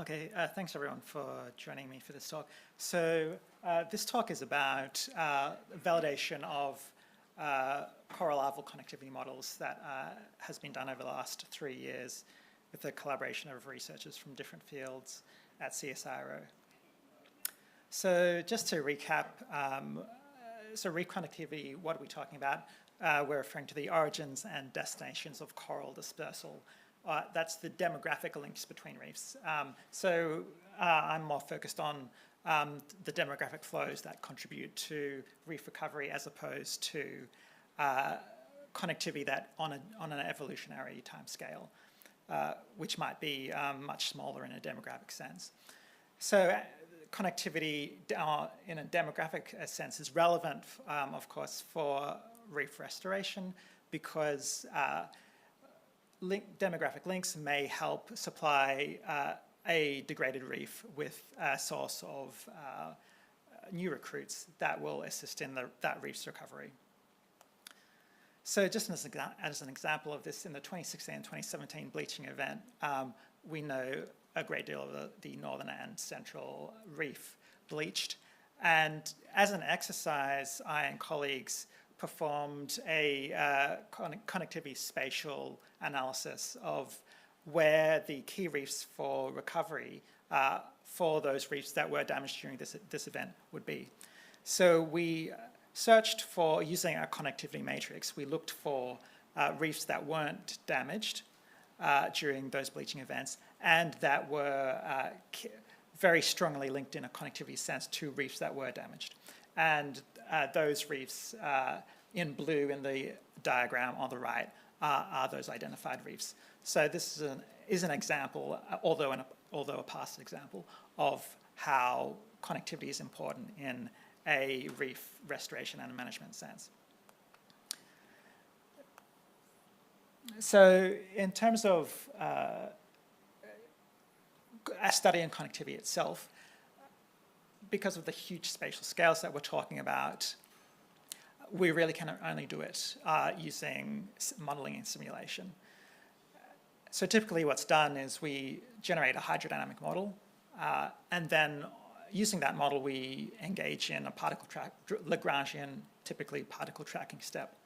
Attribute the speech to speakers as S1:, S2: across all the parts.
S1: Okay, thanks everyone for joining me for this talk. So this talk is about validation of coral larval connectivity models that has been done over the last 3 years with the collaboration of researchers from different fields at CSIRO. So just to recap, so reef connectivity, what are we talking about? We're referring to the origins and destinations of coral dispersal. That's the demographic links between reefs. I'm more focused on the demographic flows that contribute to reef recovery as opposed to connectivity that on an evolutionary timescale, which might be much smaller in a demographic sense. So connectivity in a demographic sense is relevant, of course, for reef restoration because demographic links may help supply a degraded reef with a source of new recruits that will assist in that reef's recovery. So just as an example of this, in the 2016 and 2017 bleaching event, we know a great deal of the northern and central reef bleached. And as an exercise, I and colleagues performed a connectivity spatial analysis of where the key reefs for recovery for those reefs that were damaged during this event would be. So we searched for, using our connectivity matrix, we looked for reefs that weren't damaged during those bleaching events and that were very strongly linked in a connectivity sense to reefs that were damaged. And those reefs in blue in the diagram on the right are those identified reefs. So this is an example, although a past example, of how connectivity is important in a reef restoration and management sense. So in terms of a study in connectivity itself, because of the huge spatial scales that we're talking about, we really can only do it using modeling and simulation. So typically what's done is we generate a hydrodynamic model, and then using that model, we engage in a particle Lagrangian, typically particle tracking step.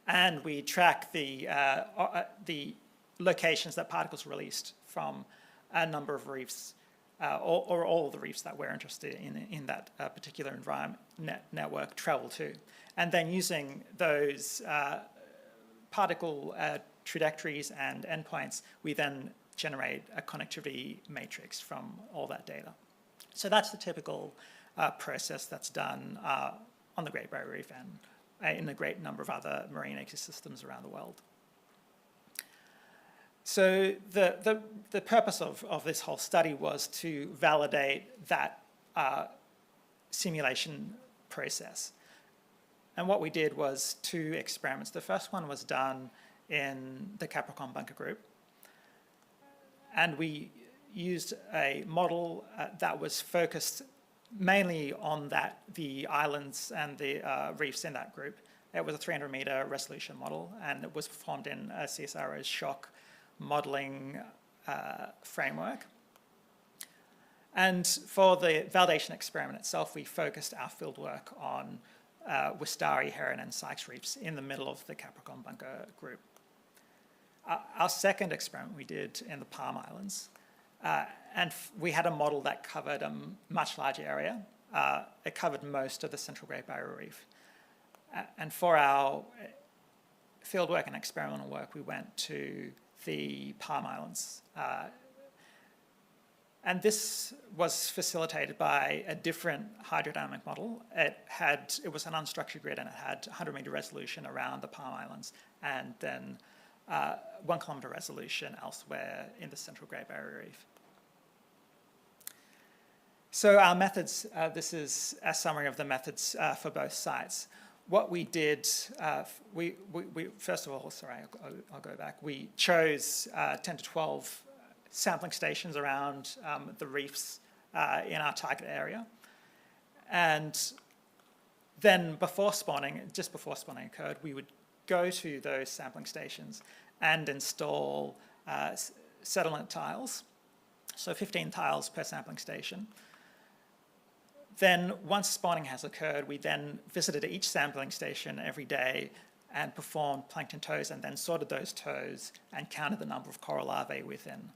S1: And we track the locations that particles released from a number of reefs, or all of the reefs that we're interested in that particular environment network travel to. And then using those particle trajectories and endpoints, we then generate a connectivity matrix from all that data. So that's the typical process that's done on the Great Barrier Reef and in a great number of other marine ecosystems around the world. So the purpose of this whole study was to validate that simulation process. And what we did was 2 experiments. The first one was done in the Capricorn bunker group. And we used a model that was focused mainly on the islands and the reefs in that group. It was a 300-meter resolution model, and it was performed in CSIRO's shock modeling framework. And for the validation experiment itself, we focused our fieldwork on Wistari, Heron, and Sykes reefs in the middle of the Capricorn bunker group. Our second experiment we did in the Palm Islands, and we had a model that covered a much larger area. It covered most of the Central Great Barrier Reef. And for our fieldwork and experimental work, we went to the Palm Islands. And this was facilitated by a different hydrodynamic model. It was an unstructured grid, and it had 100-meter resolution around the Palm Islands, and then 1 kilometer resolution elsewhere in the Central Great Barrier Reef. So our methods, this is a summary of the methods for both sites. What we did, we first of all, sorry, I'll go back. We chose 10 to 12 sampling stations around the reefs in our target area. And then just before spawning occurred, we would go to those sampling stations and install settlement tiles so 15 tiles per sampling station. Then once spawning has occurred, we then visited each sampling station every day and performed plankton tows and then sorted those tows and counted the number of coral larvae within.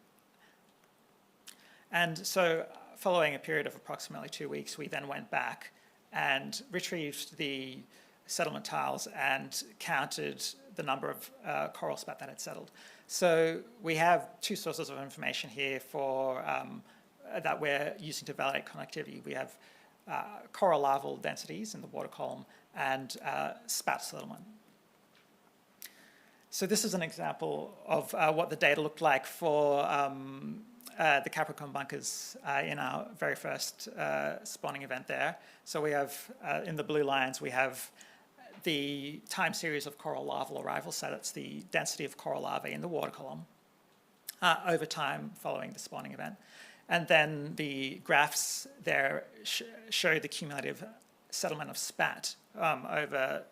S1: And so following a period of approximately 2 weeks, we then went back and retrieved the settlement tiles and counted the number of coral spat that had settled. So we have two sources of information here for that we're using to validate connectivity. We have coral larval densities in the water column and spat settlement. So this is an example of what the data looked like for the Capricorn bunkers in our very first spawning event there. So we have, in the blue lines, we have the time series of coral larval arrival, so that's the density of coral larvae in the water column over time following the spawning event. And then the graphs there show the cumulative settlement of spat over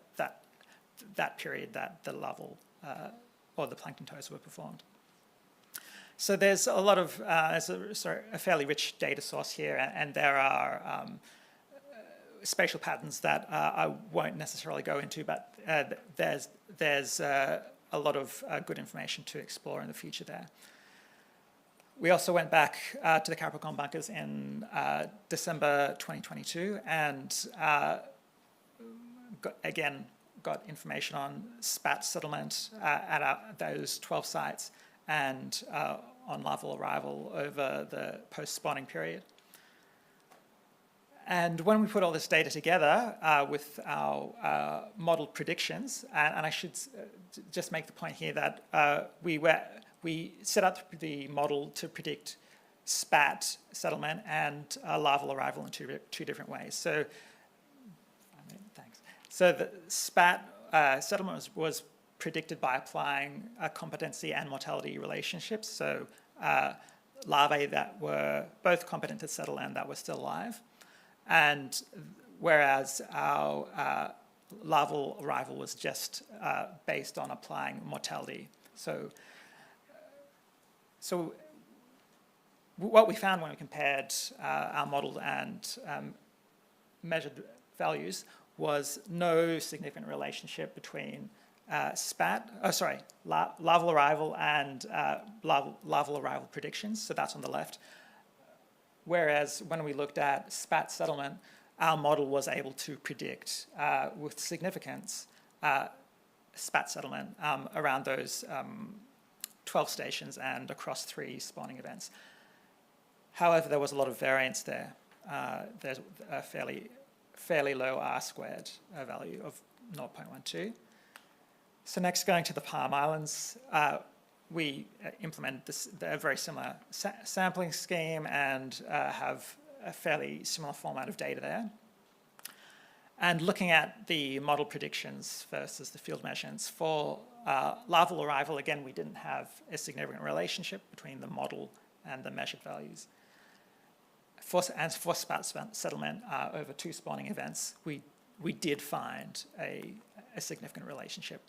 S1: that period that the larval or the plankton tows were performed. So there's a lot of, a fairly rich data source here, and there are spatial patterns that I won't necessarily go into, but there's a lot of good information to explore in the future there. We also went back to the Capricorn bunkers in December 2022 and got information on spat settlement at those 12 sites and on larval arrival over the post-spawning period. And when we put all this data together with our modeled predictions, and I should just make the point here that we set up the model to predict spat settlement and larval arrival in two different ways. So, thanks. So the spat settlement was predicted by applying competency and mortality relationships. So larvae that were both competent to settle and that were still alive. And whereas our larval arrival was just based on applying mortality. So what we found when we compared our model and measured values was no significant relationship between larval arrival and larval arrival predictions. So that's on the left. Whereas when we looked at spat settlement, our model was able to predict with significance spat settlement around those 12 stations and across 3 spawning events. However, there was a lot of variance there. There's a fairly low R-squared value of 0.12. So next, going to the Palm Islands, we implemented a very similar sampling scheme and have a fairly similar format of data there. And looking at the model predictions versus the field measurements, for larval arrival, again, we didn't have a significant relationship between the model and the measured values. For spat settlement over 2 spawning events, we did find a significant relationship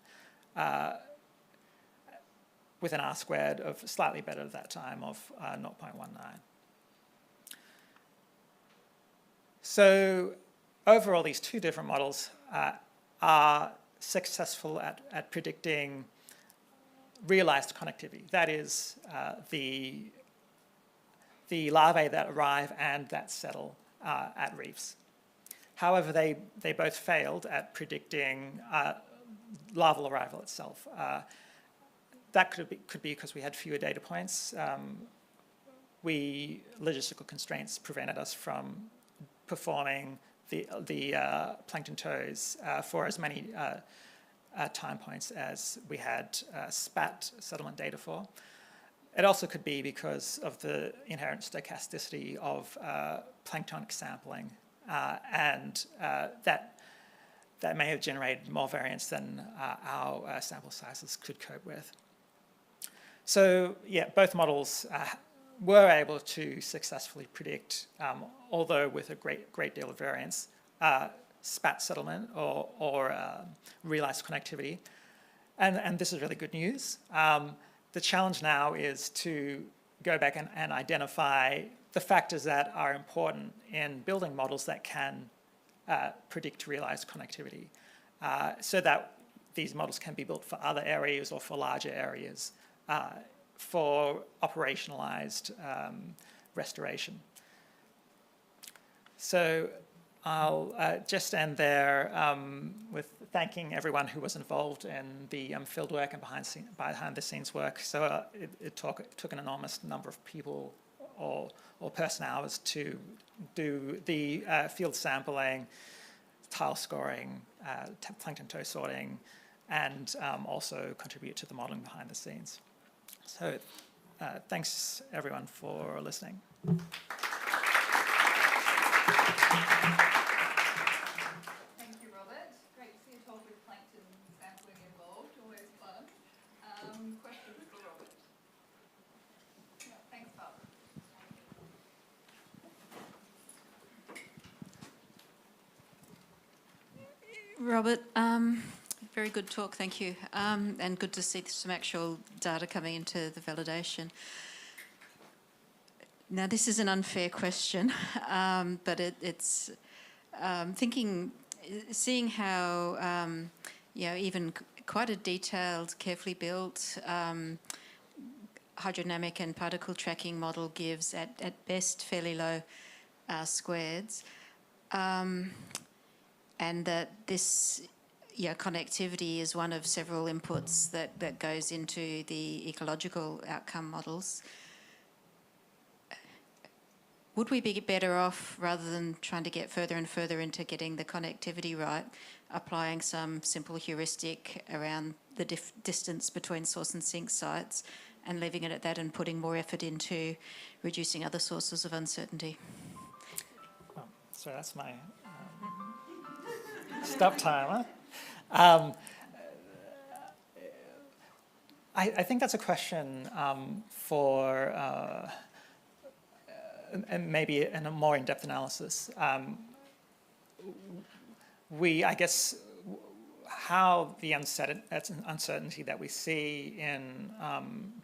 S1: with an R-squared of slightly better at that time of 0.19. So overall, these 2 different models are successful at predicting realized connectivity. That is, the larvae that arrive and that settle at reefs. However, they both failed at predicting larval arrival itself. That could be because we had fewer data points. Logistical constraints prevented us from performing the plankton tows for as many time points as we had spat settlement data for. It also could be because of the inherent stochasticity of planktonic sampling, and that may have generated more variance than our sample sizes could cope with. So yeah, both models were able to successfully predict, although with a great deal of variance, spat settlement or realized connectivity. And this is really good news. The challenge now is to go back and identify the factors that are important in building models that can predict realized connectivity, so that these models can be built for other areas or for larger areas for operationalized restoration. So I'll just end there with thanking everyone who was involved in the field work and behind the scenes work. So it took an enormous number of people or person hours to do the field sampling, tile scoring, plankton toe sorting, and also contribute to the modeling behind the scenes. So thanks everyone for listening.
S2: Thank you, Robert. Great to see a talk with plankton sampling involved, always fun. Questions for Robert? Yeah, thanks, Bob.
S3: Robert, very good talk, thank you. And good to see some actual data coming into the validation. Now, this is an unfair question, but it's seeing how, even quite a detailed, carefully built hydrodynamic and particle tracking model gives, at best, fairly low squareds, and that this connectivity is one of several inputs that goes into the ecological outcome models. Would we be better off, rather than trying to get further and further into getting the connectivity right, applying some simple heuristic around the distance between source and sink sites and leaving it at that and putting more effort into reducing other sources of uncertainty?
S1: Oh, so that's my stop timer. I think that's a question for and maybe in a more in-depth analysis. I guess, how the uncertainty that we see in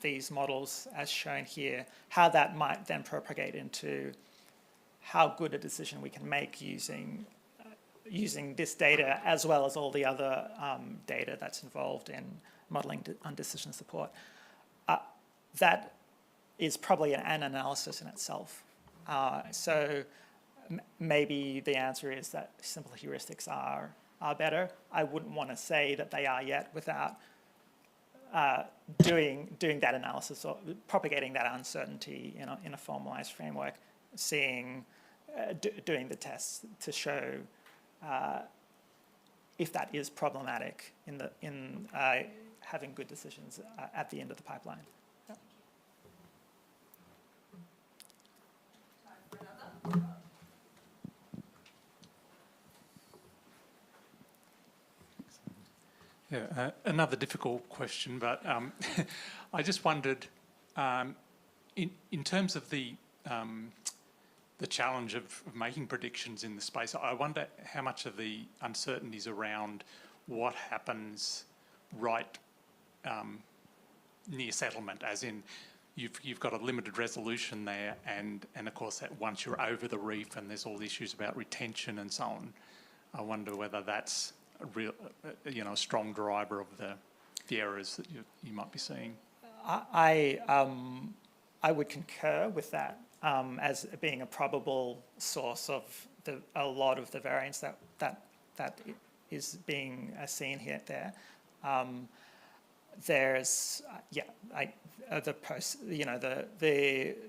S1: these models, as shown here, how that might then propagate into how good a decision we can make using this data, as well as all the other data that's involved in modeling on decision support. That is probably an analysis in itself. So maybe the answer is that simple heuristics are better. I wouldn't want to say that they are yet without doing that analysis or propagating that uncertainty in a formalized framework, doing the tests to show if that is problematic in having good decisions at the end of the pipeline.
S4: Yeah, another difficult question, but I just wondered, in terms of the challenge of making predictions in the space, I wonder how much of the uncertainties around what happens right near settlement, as in you've got a limited resolution there, and of course that once you're over the reef and there's all the issues about retention and so on, I wonder whether that's a real, a strong driver of the errors that you might be seeing.
S1: I would concur with that as being a probable source of a lot of the variance that is being seen here there. There's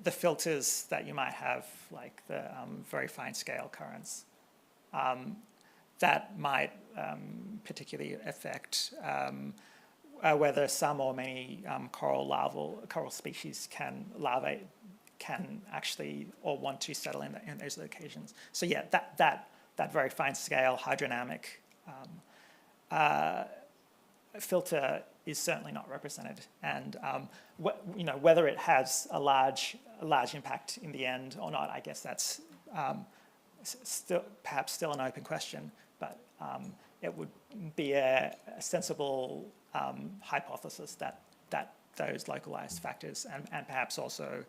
S1: the filters that you might have, like the very fine scale currents, that might particularly affect whether some or many coral species larvae can actually or want to settle in those locations. So yeah, that very fine scale hydrodynamic filter is certainly not represented, and whether it has a large impact in the end or not, I guess that's perhaps still an open question, but it would be a sensible hypothesis that those localized factors, and perhaps also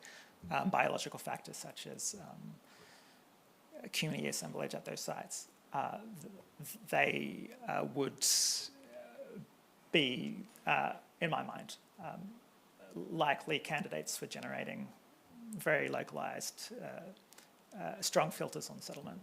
S1: biological factors such as community assemblage at those sites. They would be, in my mind, likely candidates for generating very localized, strong filters on settlement.